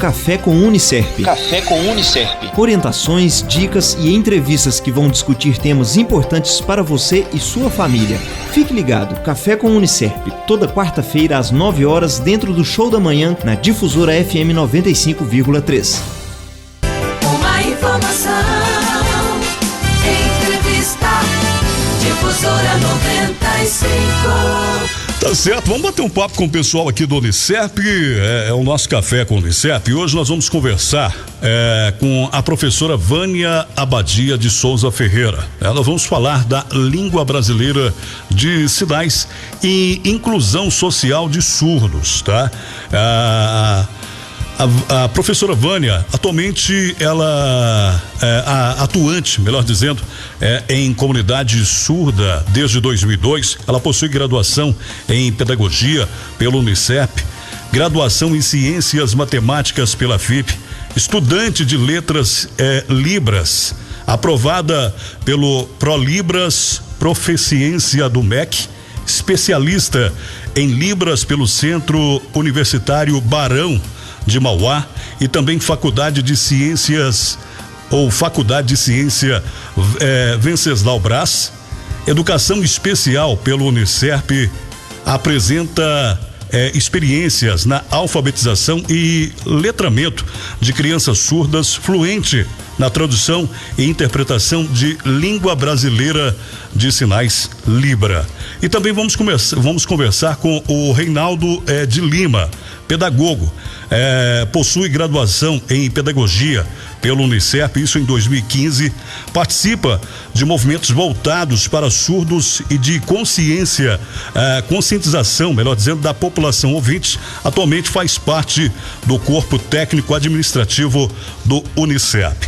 Café com Unicerp. Café com Unicerp. Orientações, dicas e entrevistas que vão discutir temas importantes para você e sua família. Fique ligado, Café com Unicerp, toda quarta-feira às 9 horas, dentro do Show da Manhã, na Difusora FM 95,3. Uma informação, entrevista, Difusora 95. Tá certo, vamos bater um papo com o pessoal aqui do Unicerp, é o nosso Café com o Unicerp. E hoje nós vamos conversar com a professora Vânia Abadia de Souza Ferreira. Nós vamos falar da língua brasileira de sinais e inclusão social de surdos, tá? A professora Vânia, atualmente ela atuante, melhor dizendo, em comunidade surda desde 2002. Ela possui graduação em pedagogia pelo Unicerp, graduação em ciências matemáticas pela FIP, estudante de letras Libras, aprovada pelo ProLibras, Proficiência do MEC, especialista em Libras pelo Centro Universitário Barão de Mauá e também Faculdade de Ciência Venceslau Braz. Educação especial pelo Unicerp, apresenta experiências na alfabetização e letramento de crianças surdas, fluente na tradução e interpretação de língua brasileira de sinais Libra. E também vamos conversar com o Reinaldo de Lima, pedagogo, possui graduação em pedagogia pelo Unicerp, isso em 2015, participa de movimentos voltados para surdos e de conscientização, melhor dizendo, da população ouvinte. Atualmente faz parte do corpo técnico administrativo do Unicerp.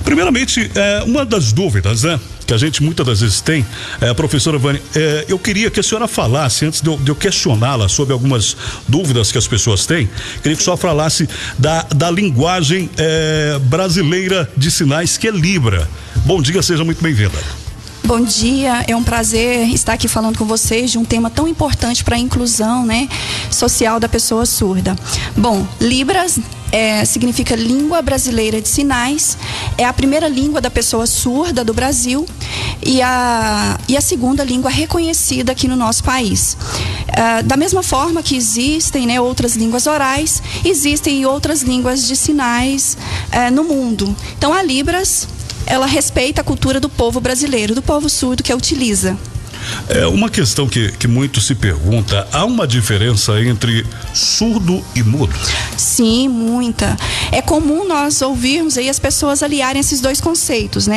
Primeiramente, uma das dúvidas, que a gente muitas das vezes tem, professora Vânia, eu queria que a senhora falasse, antes de eu questioná-la sobre algumas dúvidas que as pessoas têm, queria que a senhora falasse da linguagem brasileira de sinais, que é Libra. Bom dia, seja muito bem-vinda. Bom dia, é um prazer estar aqui falando com vocês de um tema tão importante para a inclusão, social da pessoa surda. Bom, Libras significa Língua Brasileira de Sinais, é a primeira língua da pessoa surda do Brasil e a segunda língua reconhecida aqui no nosso país. Da mesma forma que existem outras línguas orais, existem outras línguas de sinais no mundo. Então a Libras, ela respeita a cultura do povo brasileiro, do povo surdo que a utiliza. Uma questão que muito se pergunta: há uma diferença entre surdo e mudo? Sim, muita. É comum nós ouvirmos aí as pessoas aliarem esses dois conceitos,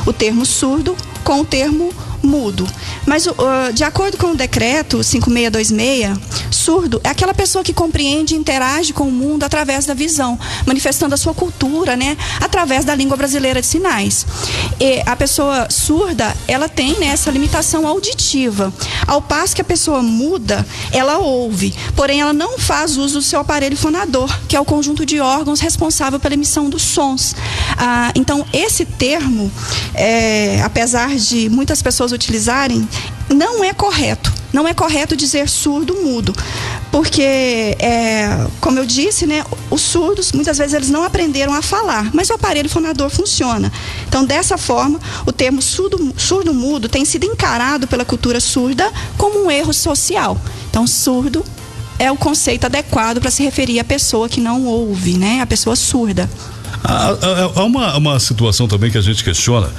o termo surdo com o termo mudo. Mas de acordo com o decreto 5626, surdo é aquela pessoa que compreende e interage com o mundo através da visão, manifestando a sua cultura, através da língua brasileira de sinais. E a pessoa surda, ela tem essa limitação auditiva, ao passo que a pessoa muda, ela ouve, porém ela não faz uso do seu aparelho fonador, que é o conjunto de órgãos responsável pela emissão dos sons. Então esse termo, apesar de muitas pessoas utilizarem, não é correto. Não é correto dizer surdo-mudo, porque, como eu disse, os surdos, muitas vezes eles não aprenderam a falar, mas o aparelho fonador funciona. Então, dessa forma, o termo surdo-mudo tem sido encarado pela cultura surda como um erro social. Então, surdo é o conceito adequado para se referir à pessoa que não ouve, a pessoa surda. Há uma situação também que a gente questiona,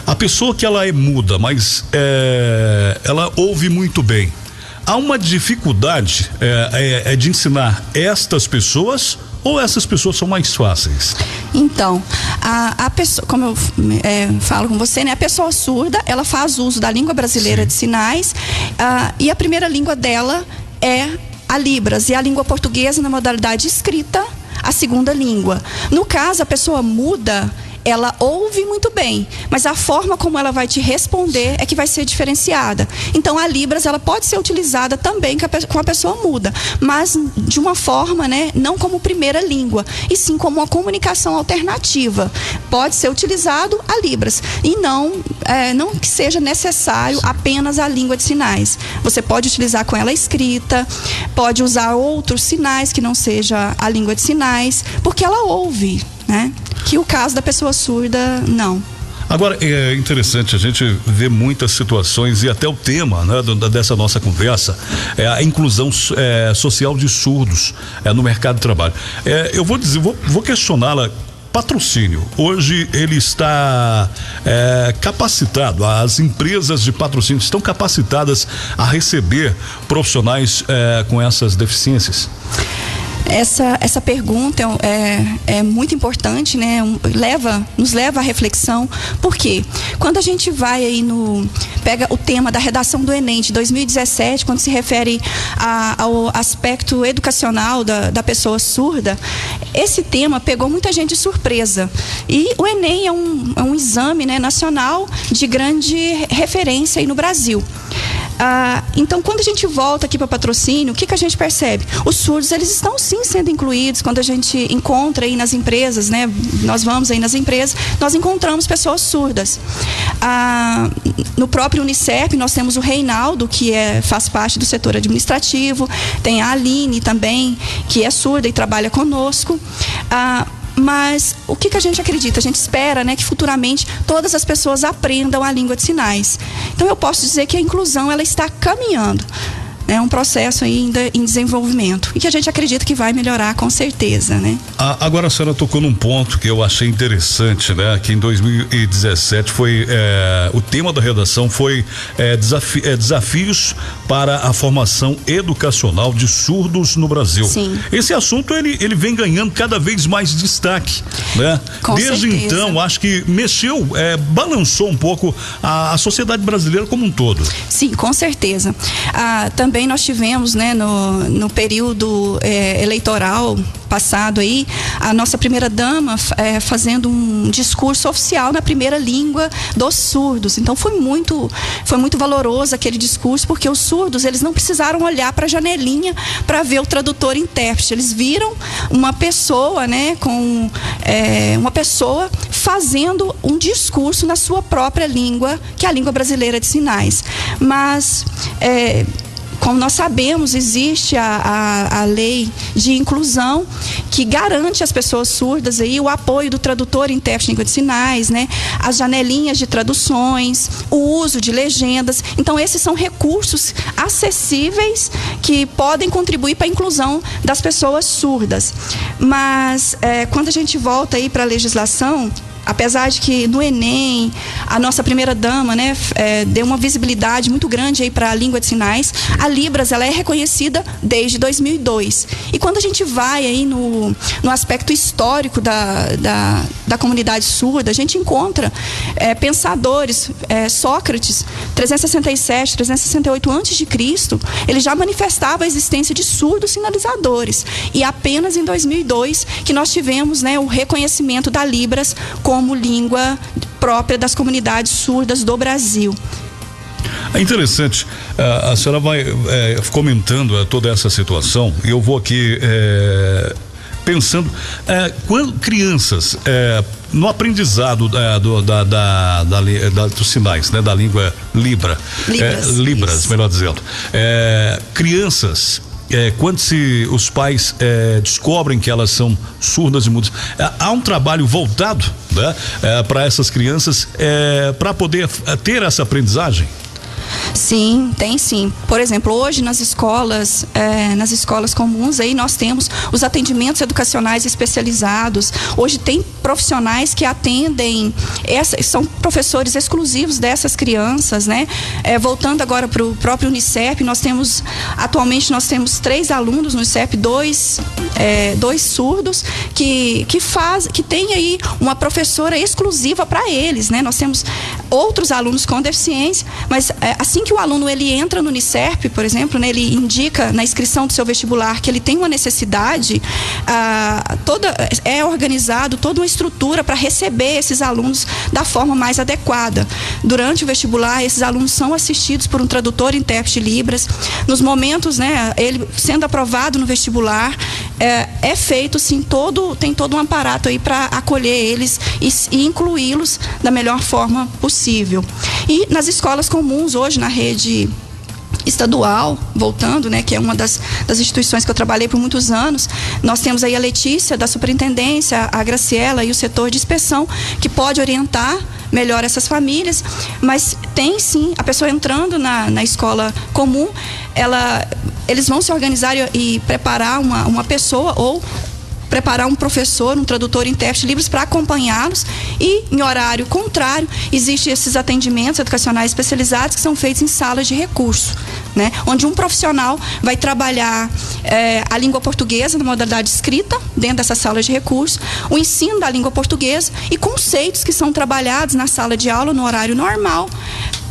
a pessoa que ela é muda, mas ela ouve muito bem. Há uma dificuldade de ensinar estas pessoas, ou essas pessoas são mais fáceis? Então, a pessoa, como eu falo com você, a pessoa surda, ela faz uso da língua brasileira de sinais, e a primeira língua dela é a Libras, e a língua portuguesa na modalidade escrita, a segunda língua. No caso, a pessoa muda, ela ouve muito bem, mas a forma como ela vai te responder é que vai ser diferenciada. Então a Libras, ela pode ser utilizada também com a pessoa muda, mas de uma forma, né, não como primeira língua, e sim como uma comunicação alternativa. Pode ser utilizado a Libras e não que seja necessário apenas a língua de sinais. Você pode utilizar com ela escrita, pode usar outros sinais que não seja a língua de sinais, porque ela ouve, né? Que o caso da pessoa surda, não. Agora, é interessante, a gente vê muitas situações e até o tema, né, dessa nossa conversa é a inclusão social de surdos no mercado de trabalho. Eu vou questioná-la. Patrocínio, hoje ele está capacitado, as empresas de patrocínio estão capacitadas a receber profissionais com essas deficiências? Essa pergunta é muito importante, né? Nos leva à reflexão, porque quando a gente vai aí pega o tema da redação do Enem de 2017, quando se refere ao aspecto educacional da pessoa surda, esse tema pegou muita gente de surpresa. E o Enem é um exame, né, nacional de grande referência aí no Brasil. Então, quando a gente volta aqui para patrocínio, o que a gente percebe? Os surdos, eles estão sim sendo incluídos. Quando a gente encontra aí nas empresas, né? Nós vamos aí nas empresas, nós encontramos pessoas surdas. No próprio Unicep, nós temos o Reinaldo, que faz parte do setor administrativo. Tem a Aline também, que é surda e trabalha conosco. Mas o que a gente acredita? A gente espera, né, que futuramente todas as pessoas aprendam a língua de sinais. Então eu posso dizer que a inclusão, ela está caminhando. É um processo ainda em desenvolvimento e que a gente acredita que vai melhorar com certeza, né? Agora a senhora tocou num ponto que eu achei interessante, né? Que em 2017 foi o tema da redação foi desafios para a formação educacional de surdos no Brasil. Sim. Esse assunto ele vem ganhando cada vez mais destaque, né? Com Desde certeza. então acho que balançou um pouco a sociedade brasileira como um todo. Sim, com certeza. Também nós tivemos, né, no período eleitoral passado aí, a nossa primeira-dama fazendo um discurso oficial na primeira língua dos surdos. Então foi muito valoroso aquele discurso, porque os surdos, eles não precisaram olhar para a janelinha para ver o tradutor e intérprete. Eles viram uma pessoa, né, uma pessoa fazendo um discurso na sua própria língua, que é a língua brasileira de sinais. Mas como nós sabemos, existe a lei de inclusão que garante às pessoas surdas aí o apoio do tradutor e intérprete de língua de sinais, né? As janelinhas de traduções, o uso de legendas. Então, esses são recursos acessíveis que podem contribuir para a inclusão das pessoas surdas. Mas, quando a gente volta aí para a legislação, apesar de que no Enem a nossa primeira-dama, né, deu uma visibilidade muito grande aí para a língua de sinais, a Libras, ela é reconhecida desde 2002. E quando a gente vai aí no aspecto histórico da comunidade surda, a gente encontra pensadores, Sócrates, 367, 368 a.C., ele já manifestava a existência de surdos sinalizadores. E apenas em 2002 que nós tivemos, né, o reconhecimento da Libras como língua própria das comunidades surdas do Brasil. É interessante, a senhora vai comentando toda essa situação e eu vou aqui pensando, quando crianças no aprendizado dos sinais, né, da língua Libras, melhor dizendo, crianças, quando os pais descobrem que elas são surdas e mudas, há um trabalho voltado, né, para essas crianças para poder ter essa aprendizagem? Sim, tem sim. Por exemplo, hoje nas escolas comuns aí nós temos os atendimentos educacionais especializados. Hoje tem profissionais que atendem, são professores exclusivos dessas crianças, né? Voltando agora para o próprio Unicep, atualmente nós temos 3 alunos no Unicep, 2 surdos que tem aí uma professora exclusiva para eles, né? Nós temos outros alunos com deficiência, mas assim que o aluno ele entra no Unicerp, por exemplo, né, ele indica na inscrição do seu vestibular que ele tem uma necessidade, é organizado toda uma estrutura para receber esses alunos da forma mais adequada. Durante o vestibular, esses alunos são assistidos por um tradutor e intérprete de Libras. Nos momentos, né, ele sendo aprovado no vestibular, é feito sim tem todo um aparato aí para acolher eles e incluí-los da melhor forma possível. E nas escolas comuns hoje na rede estadual, voltando, né, que é uma das instituições que eu trabalhei por muitos anos, nós temos aí a Letícia da superintendência, a Graciela e o setor de inspeção, que pode orientar melhor essas famílias, mas tem sim, a pessoa entrando na escola comum, eles vão se organizar e preparar uma pessoa ou preparar um professor, um tradutor e intérprete livres para acompanhá-los, e em horário contrário, existem esses atendimentos educacionais especializados que são feitos em salas de recurso, né? Onde um profissional vai trabalhar a língua portuguesa na modalidade escrita, dentro dessa sala de recurso, o ensino da língua portuguesa e conceitos que são trabalhados na sala de aula no horário normal,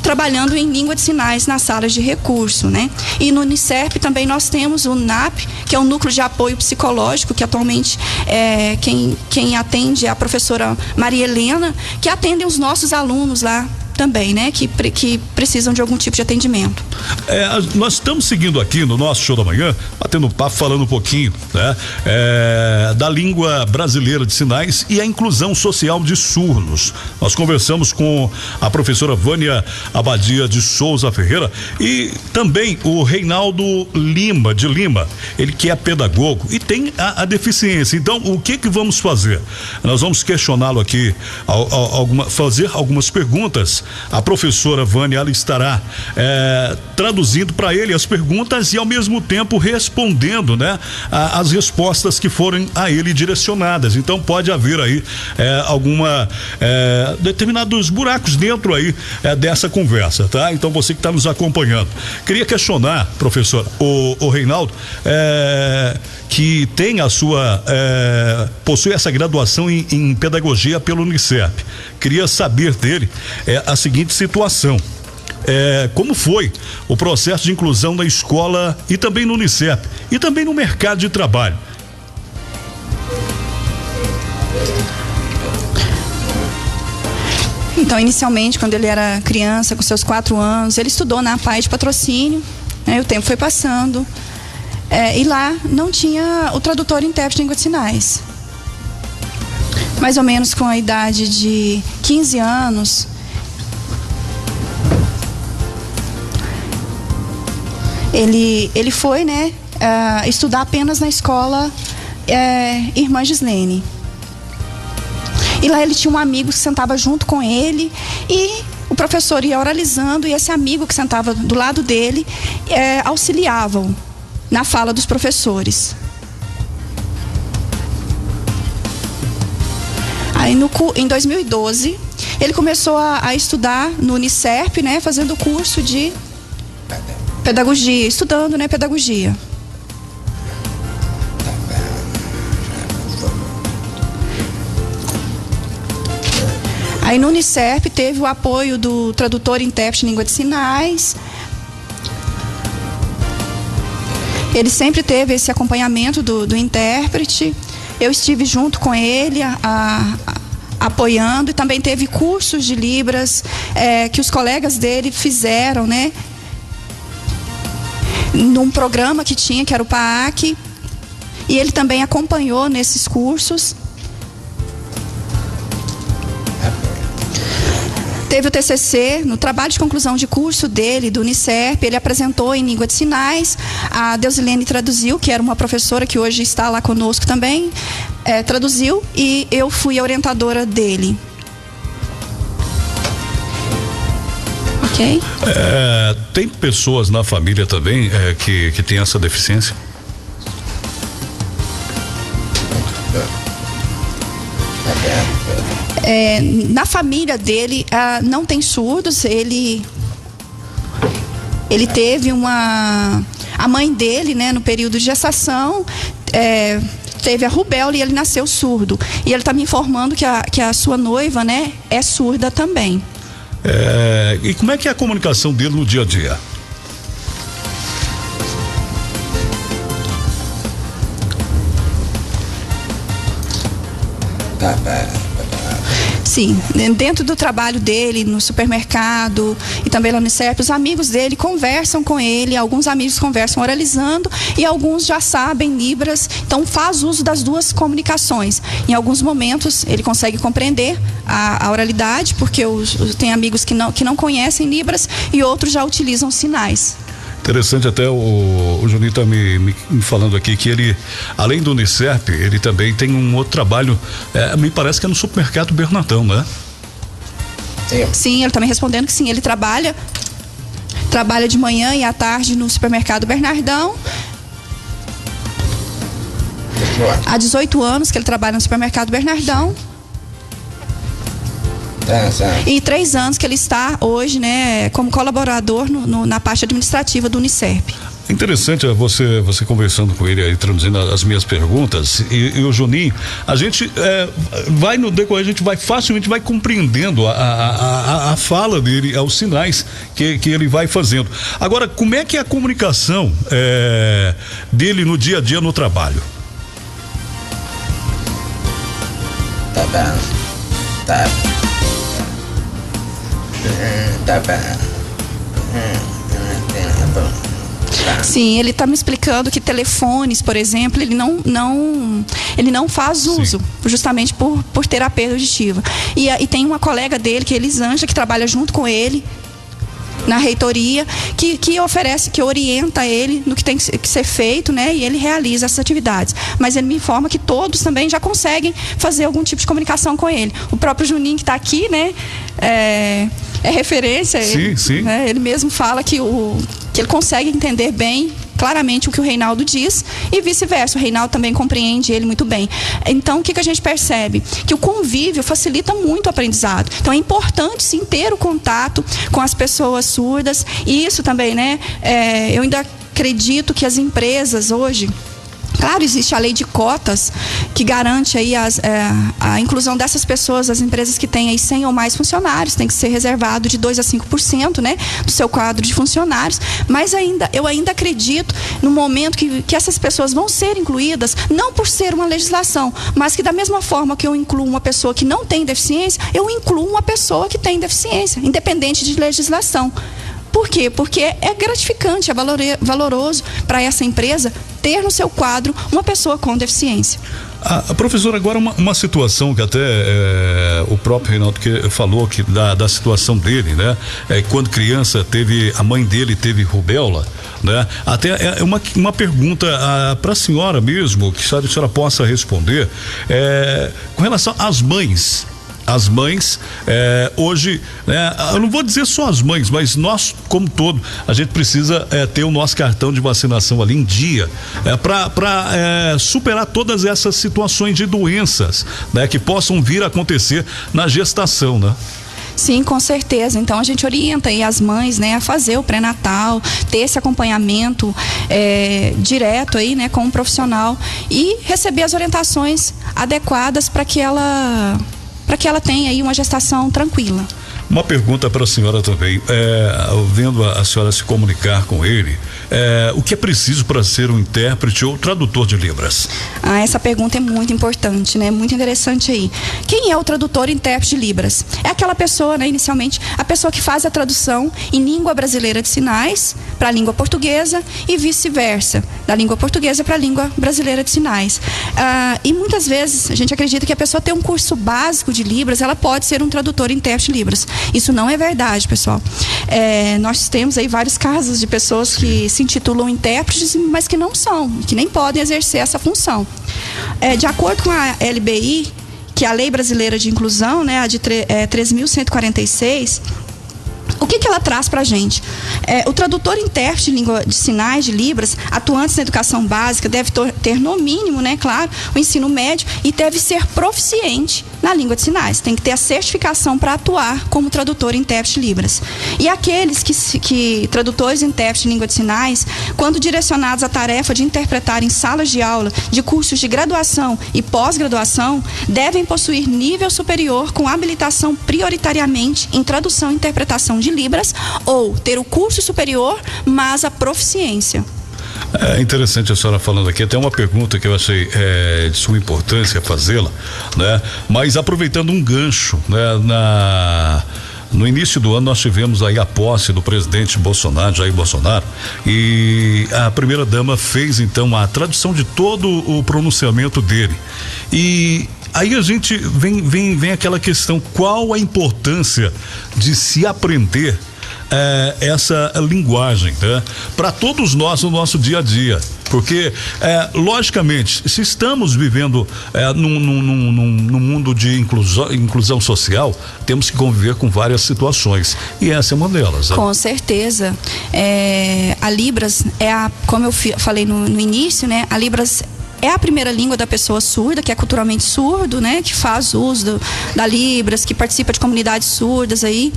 trabalhando em língua de sinais nas salas de recurso, né? E no Unicerp também nós temos o NAP, que é o Núcleo de Apoio Psicológico, que atualmente quem atende é a professora Maria Helena, que atende os nossos alunos lá também, né? Que precisam de algum tipo de atendimento. Nós estamos seguindo aqui no nosso Show da Manhã, batendo um papo, falando um pouquinho, né? Da língua brasileira de sinais e a inclusão social de surdos. Nós conversamos com a professora Vânia Abadia de Souza Ferreira e também o Reinaldo Lima, de Lima, ele que é pedagogo e tem a deficiência. Então, o que vamos fazer? Nós vamos questioná-lo aqui, fazer algumas perguntas. A professora Vânia, ela estará traduzindo para ele as perguntas e ao mesmo tempo respondendo, né, as respostas que forem a ele direcionadas. Então pode haver aí determinados buracos dentro aí dessa conversa, tá? Então você que está nos acompanhando, queria questionar, professora, o Reinaldo, que tem possui essa graduação em pedagogia pelo Unicerp. Queria saber dele a seguinte situação: como foi o processo de inclusão na escola e também no Unicerp e também no mercado de trabalho? Então, inicialmente, quando ele era criança, com seus 4 anos, ele estudou na PAI de Patrocínio, né? O tempo foi passando, e lá não tinha o tradutor e intérprete de língua de sinais. Mais ou menos com a idade de 15 anos, ele foi, né, estudar apenas na escola Irmã Gislene. E lá ele tinha um amigo que sentava junto com ele e o professor ia oralizando e esse amigo que sentava do lado dele auxiliavam na fala dos professores. Aí em 2012 ele começou a estudar no Unicerp, né, fazendo o curso de pedagogia, estudando, né, pedagogia. Aí no Unicerp teve o apoio do tradutor e intérprete de língua de sinais. Ele sempre teve esse acompanhamento do intérprete. Eu estive junto com ele, apoiando, e também teve cursos de Libras que os colegas dele fizeram, né? Num programa que tinha, que era o PAAC, e ele também acompanhou nesses cursos. Teve o TCC, no trabalho de conclusão de curso dele, do Unicerp, ele apresentou em língua de sinais, a Deusilene traduziu, que era uma professora que hoje está lá conosco também, traduziu, e eu fui a orientadora dele. Ok? Tem pessoas na família também que tem essa deficiência? Na família dele não tem surdos. Ele teve a mãe dele, né, no período de gestação, teve a rubéola e ele nasceu surdo. E ele está me informando que a sua noiva, né, é surda também. E como é que é a comunicação dele no dia a dia? Sim, dentro do trabalho dele, no supermercado e também lá no Unicef, os amigos dele conversam com ele, alguns amigos conversam oralizando e alguns já sabem Libras, então faz uso das duas comunicações. Em alguns momentos ele consegue compreender a oralidade, porque tem amigos que não conhecem Libras e outros já utilizam sinais. Interessante, até o Juninho está me falando aqui que ele, além do Unicef, ele também tem um outro trabalho, me parece que é no supermercado Bernardão, né? Sim, ele está me respondendo que sim, ele trabalha de manhã e à tarde no supermercado Bernardão. Há 18 anos que ele trabalha no supermercado Bernardão. E 3 anos que ele está hoje, né, como colaborador na parte administrativa do Unicef. Interessante você conversando com ele aí, traduzindo as minhas perguntas, e o Juninho, a gente vai no decorrer, a gente vai facilmente compreendendo a fala dele, os sinais que ele vai fazendo. Agora, como é que é a comunicação dele no dia a dia no trabalho? Sim, ele está me explicando que telefones, por exemplo, ele não faz uso, sim, justamente por ter a perda auditiva. E tem uma colega dele, que é Elisângela, que trabalha junto com ele na reitoria, que oferece, que orienta ele no que tem que ser feito, né? E ele realiza essas atividades. Mas ele me informa que todos também já conseguem fazer algum tipo de comunicação com ele. O próprio Juninho, que está aqui, né? É referência. Sim, ele, sim. Né? Ele mesmo fala que ele consegue entender bem, claramente, o que o Reinaldo diz e vice-versa. O Reinaldo também compreende ele muito bem. Então, o que a gente percebe? Que o convívio facilita muito o aprendizado. Então, é importante, sim, ter o contato com as pessoas surdas. E isso também, né? Eu ainda acredito que as empresas hoje... Claro, existe a lei de cotas que garante aí a inclusão dessas pessoas, as empresas que têm aí 100 ou mais funcionários, tem que ser reservado de 2 a 5%, né, do seu quadro de funcionários, mas eu ainda acredito no momento que essas pessoas vão ser incluídas, não por ser uma legislação, mas que da mesma forma que eu incluo uma pessoa que não tem deficiência, eu incluo uma pessoa que tem deficiência, independente de legislação. Por quê? Porque é gratificante, é valoroso para essa empresa ter no seu quadro uma pessoa com deficiência. Professor, agora uma situação que até o próprio Reinaldo que falou que da situação dele, né? Quando criança a mãe dele teve rubéola, né? Até uma pergunta para a senhora mesmo, que a senhora possa responder, com relação às mães. As mães, hoje, né, eu não vou dizer só as mães, mas nós, como todo, a gente precisa ter o nosso cartão de vacinação ali em dia, para superar todas essas situações de doenças, né, que possam vir a acontecer na gestação, né? Sim, com certeza. Então a gente orienta aí as mães, né, a fazer o pré-natal, ter esse acompanhamento direto aí, né, com um profissional e receber as orientações adequadas para que ela tenha aí uma gestação tranquila. Uma pergunta para a senhora também, vendo a senhora se comunicar com ele, o que é preciso para ser um intérprete ou tradutor de Libras? Essa pergunta é muito importante, né? Muito interessante aí. Quem é o tradutor e intérprete de Libras? É aquela pessoa, né, inicialmente, a pessoa que faz a tradução em língua brasileira de sinais para a língua portuguesa e vice-versa, da língua portuguesa para a língua brasileira de sinais. E muitas vezes a gente acredita que a pessoa tem um curso básico de Libras, ela pode ser um tradutor e intérprete de Libras. Isso não é verdade, pessoal. Nós temos aí vários casos de pessoas que se intitulam intérpretes, mas que não são, que nem podem exercer essa função. De acordo com a LBI, que é a Lei Brasileira de Inclusão, né, a de 3.146, o que ela traz para a gente? O tradutor e intérprete de língua de sinais, de Libras, atuantes na educação básica, deve ter no mínimo, né, claro, o ensino médio e deve ser proficiente na língua de sinais. Tem que ter a certificação para atuar como tradutor e intérprete de Libras. E aqueles que tradutores e intérpretes de língua de sinais, quando direcionados à tarefa de interpretar em salas de aula de cursos de graduação e pós-graduação, devem possuir nível superior com habilitação prioritariamente em tradução e interpretação de Libras ou ter o curso superior, mas a proficiência. É interessante a senhora falando aqui, até uma pergunta que eu achei de suma importância fazê-la, né? Mas aproveitando um gancho, né? No início do ano nós tivemos aí a posse do presidente Bolsonaro, Jair Bolsonaro, e a primeira-dama fez então a tradução de todo o pronunciamento dele. E aí a gente vem aquela questão: qual a importância de se aprender essa linguagem, né? Para todos nós no nosso dia a dia, porque logicamente, se estamos vivendo num mundo de inclusão social, temos que conviver com várias situações, e essa é uma delas, né? Com certeza. A Libras como eu falei no início, né? A Libras é a primeira língua da pessoa surda, que é culturalmente surdo, né? Que faz uso da Libras, que participa de comunidades surdas aí.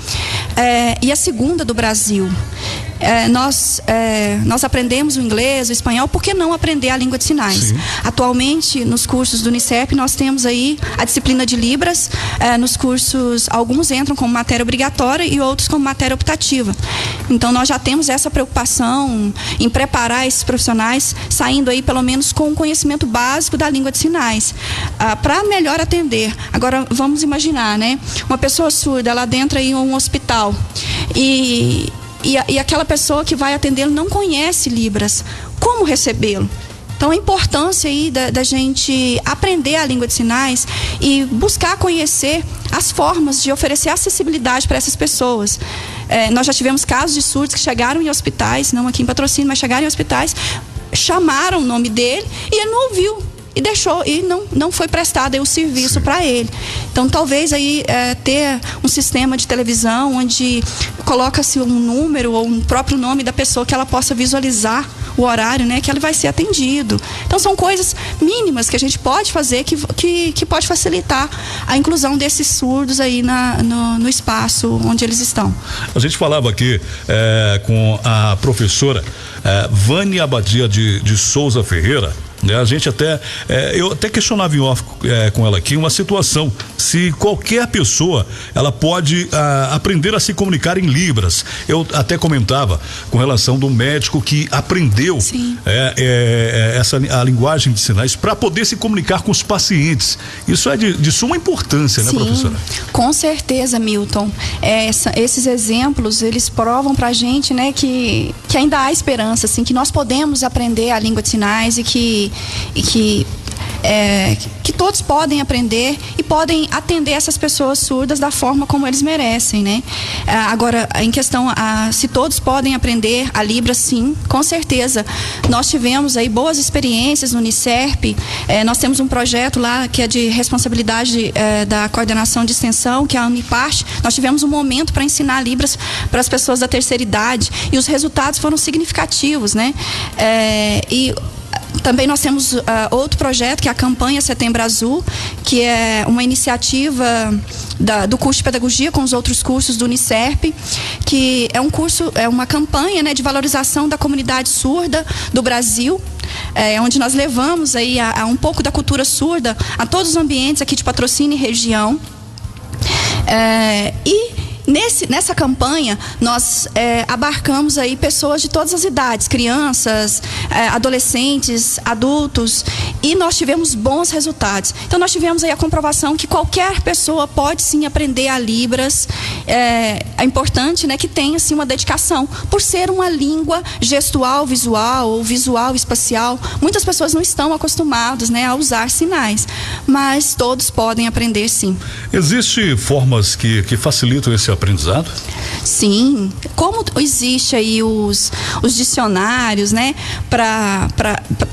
E a segunda do Brasil. Nós aprendemos o inglês, o espanhol, por que não aprender a língua de sinais? Sim. Atualmente, nos cursos do Unicep, nós temos aí a disciplina de Libras. Nos cursos, alguns entram como matéria obrigatória e outros como matéria optativa. Então, nós já temos essa preocupação em preparar esses profissionais, saindo aí pelo menos com um conhecimento básico da língua de sinais, para melhor atender. Agora, vamos imaginar, né? Uma pessoa surda, ela adentra em um hospital e aquela pessoa que vai atendê-lo não conhece Libras. Como recebê-lo? Então, a importância aí da gente aprender a língua de sinais e buscar conhecer as formas de oferecer acessibilidade para essas pessoas. Nós já tivemos casos de surdos que chegaram em hospitais, não aqui em Patrocínio, mas chegaram em hospitais, chamaram o nome dele e ele não ouviu. E deixou, e não foi prestado aí o serviço para ele. Então, talvez aí ter um sistema de televisão onde coloca-se um número ou um próprio nome da pessoa, que ela possa visualizar o horário, né, que ele vai ser atendido. Então, são coisas mínimas que a gente pode fazer que pode facilitar a inclusão desses surdos aí no espaço onde eles estão. A gente falava aqui com a professora Vânia Abadia de Souza Ferreira. A gente eu até questionava em off com ela aqui uma situação: se qualquer pessoa ela pode aprender a se comunicar em Libras. Eu até comentava com relação do médico que aprendeu a linguagem de sinais para poder se comunicar com os pacientes. Isso é de suma importância, né, professora? Com certeza, Milton. Esses exemplos, eles provam pra gente, né, que ainda há esperança, assim, que nós podemos aprender a língua de sinais e que todos podem aprender e podem atender essas pessoas surdas da forma como eles merecem, né? Agora, em questão se todos podem aprender a Libras, sim, com certeza. Nós tivemos aí boas experiências no Unicerp. Nós temos um projeto lá que é de responsabilidade da coordenação de extensão, que é a Unipart. Nós tivemos um momento para ensinar Libras para as pessoas da terceira idade e os resultados foram significativos, né? Também nós temos outro projeto, que é a campanha Setembro Azul, que é uma iniciativa do curso de pedagogia com os outros cursos do Unicerp, que é uma campanha, né, de valorização da comunidade surda do Brasil, onde nós levamos aí a um pouco da cultura surda a todos os ambientes aqui de Patrocínio e região. Nessa campanha, nós abarcamos aí pessoas de todas as idades, crianças, adolescentes, adultos, e nós tivemos bons resultados. Então, nós tivemos aí a comprovação que qualquer pessoa pode sim aprender a Libras. É importante, né, que tenha assim uma dedicação, por ser uma língua gestual, visual ou visual espacial. Muitas pessoas não estão acostumadas, né, a usar sinais, mas todos podem aprender, sim. Existem formas que facilitam esse aprendizado? Sim, como existe aí os dicionários, né,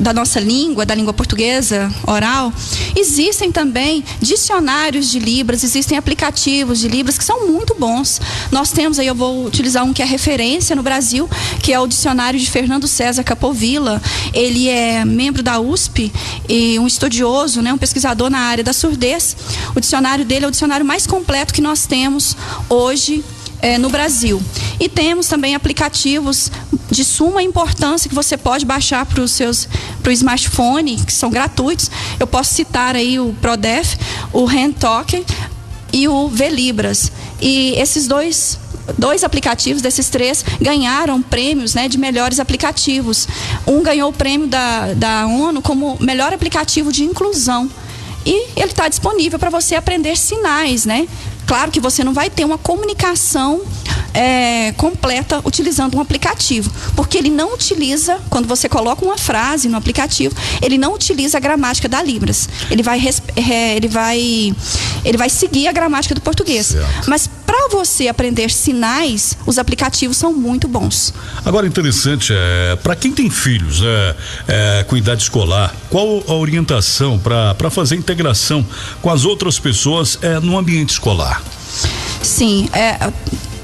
da nossa língua, da língua portuguesa oral, existem também dicionários de Libras, existem aplicativos de Libras que são muito bons. Nós temos aí, eu vou utilizar um que é referência no Brasil, que é o dicionário de Fernando César Capovilla. Ele é membro da USP e um estudioso, né, um pesquisador na área da surdez. O dicionário dele é o dicionário mais completo que nós temos hoje no Brasil. E temos também aplicativos de suma importância que você pode baixar para o smartphone, que são gratuitos. Eu posso citar aí o Prodef, o HandTalk e o VLibras. E esses dois aplicativos desses 3 ganharam prêmios, né, de melhores aplicativos. Um ganhou o prêmio da ONU como melhor aplicativo de inclusão. E ele está disponível para você aprender sinais, né? Claro que você não vai ter uma comunicação completa utilizando um aplicativo, porque ele não utiliza, quando você coloca uma frase no aplicativo, ele não utiliza a gramática da Libras. Ele vai seguir a gramática do português. Certo. Mas para você aprender sinais, os aplicativos são muito bons. Agora, interessante, para quem tem filhos com idade escolar, qual a orientação para fazer a integração com as outras pessoas no ambiente escolar? Sim,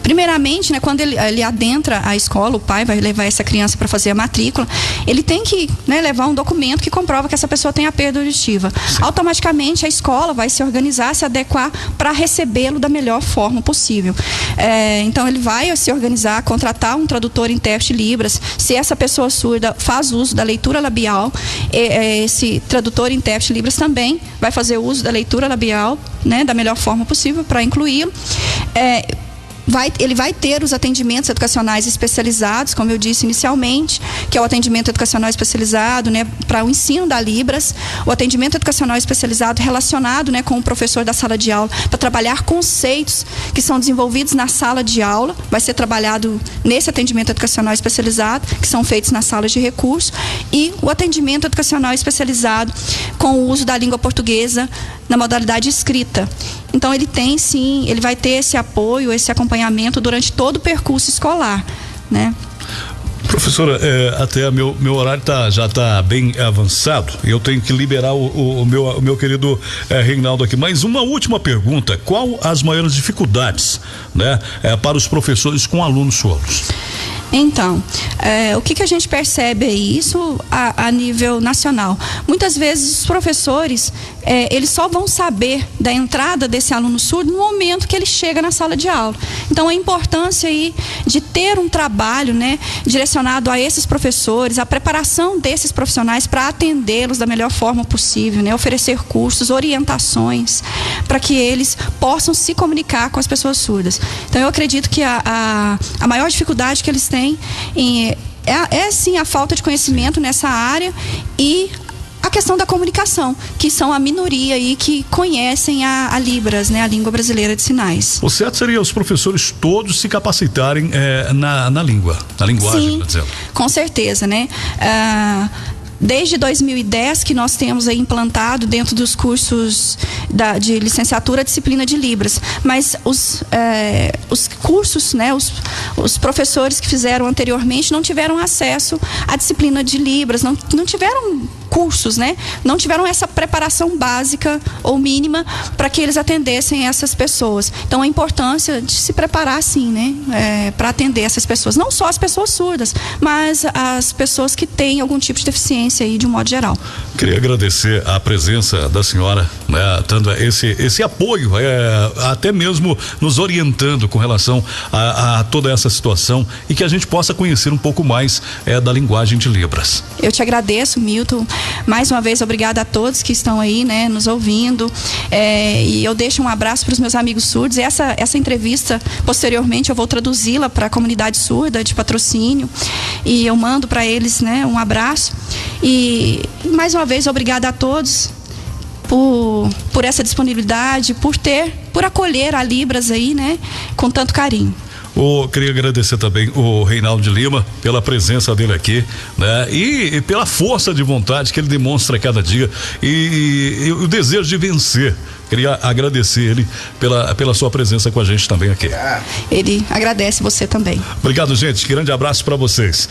primeiramente, né, quando ele adentra a escola, o pai vai levar essa criança para fazer a matrícula, ele tem que, né, levar um documento que comprova que essa pessoa tem a perda auditiva. Sim. Automaticamente a escola vai se organizar, se adequar para recebê-lo da melhor forma possível. Então ele vai se organizar, contratar um tradutor intérprete Libras. Se essa pessoa surda faz uso da leitura labial, esse tradutor intérprete Libras também vai fazer uso da leitura labial, né, da melhor forma possível para incluí-lo. Ele vai ter os atendimentos educacionais especializados, como eu disse inicialmente, que é o atendimento educacional especializado, né, para o ensino da Libras, o atendimento educacional especializado relacionado, né, com o professor da sala de aula, para trabalhar conceitos que são desenvolvidos na sala de aula, vai ser trabalhado nesse atendimento educacional especializado, que são feitos nas salas de recurso, e o atendimento educacional especializado com o uso da língua portuguesa na modalidade escrita. Então ele vai ter esse apoio, esse acompanhamento durante todo o percurso escolar, né? Professora, até meu horário já está bem avançado e eu tenho que liberar o meu querido Reinaldo aqui. Mas uma última pergunta: qual as maiores dificuldades, né, para os professores com alunos surdos? Então, o que a gente percebe é isso a nível nacional. Muitas vezes os professores, eles só vão saber da entrada desse aluno surdo no momento que ele chega na sala de aula. Então, a importância aí de ter um trabalho, né, direcionado a esses professores, a preparação desses profissionais para atendê-los da melhor forma possível, né, oferecer cursos, orientações, para que eles possam se comunicar com as pessoas surdas. Então, eu acredito que a maior dificuldade que eles têm sim a falta de conhecimento nessa área e a questão da comunicação, que são a minoria aí que conhecem a Libras, né, a língua brasileira de sinais. O certo seria os professores todos se capacitarem na linguagem. Sim, dizendo. Com certeza, né? Desde 2010 que nós temos aí implantado dentro dos cursos de licenciatura a disciplina de Libras, mas os cursos, né, os professores que fizeram anteriormente não tiveram acesso à disciplina de Libras, não tiveram cursos, né? Não tiveram essa preparação básica ou mínima para que eles atendessem essas pessoas. Então, a importância de se preparar, sim, né? Para atender essas pessoas. Não só as pessoas surdas, mas as pessoas que têm algum tipo de deficiência aí, de um modo geral. Queria agradecer a presença da senhora, né? Dando esse apoio, até mesmo nos orientando com relação a toda essa situação e que a gente possa conhecer um pouco mais da linguagem de Libras. Eu te agradeço, Milton. Mais uma vez, obrigada a todos que estão aí, né, nos ouvindo. E eu deixo um abraço para os meus amigos surdos. Essa entrevista, posteriormente, eu vou traduzi-la para a comunidade surda de Patrocínio. E eu mando para eles, né, um abraço. E mais uma vez, obrigada a todos por essa disponibilidade, por acolher a Libras aí, né, com tanto carinho. Queria agradecer também o Reinaldo de Lima pela presença dele aqui, né? E pela força de vontade que ele demonstra a cada dia e o desejo de vencer. Queria agradecer ele pela sua presença com a gente também aqui. Ele agradece você também. Obrigado, gente. Grande abraço para vocês.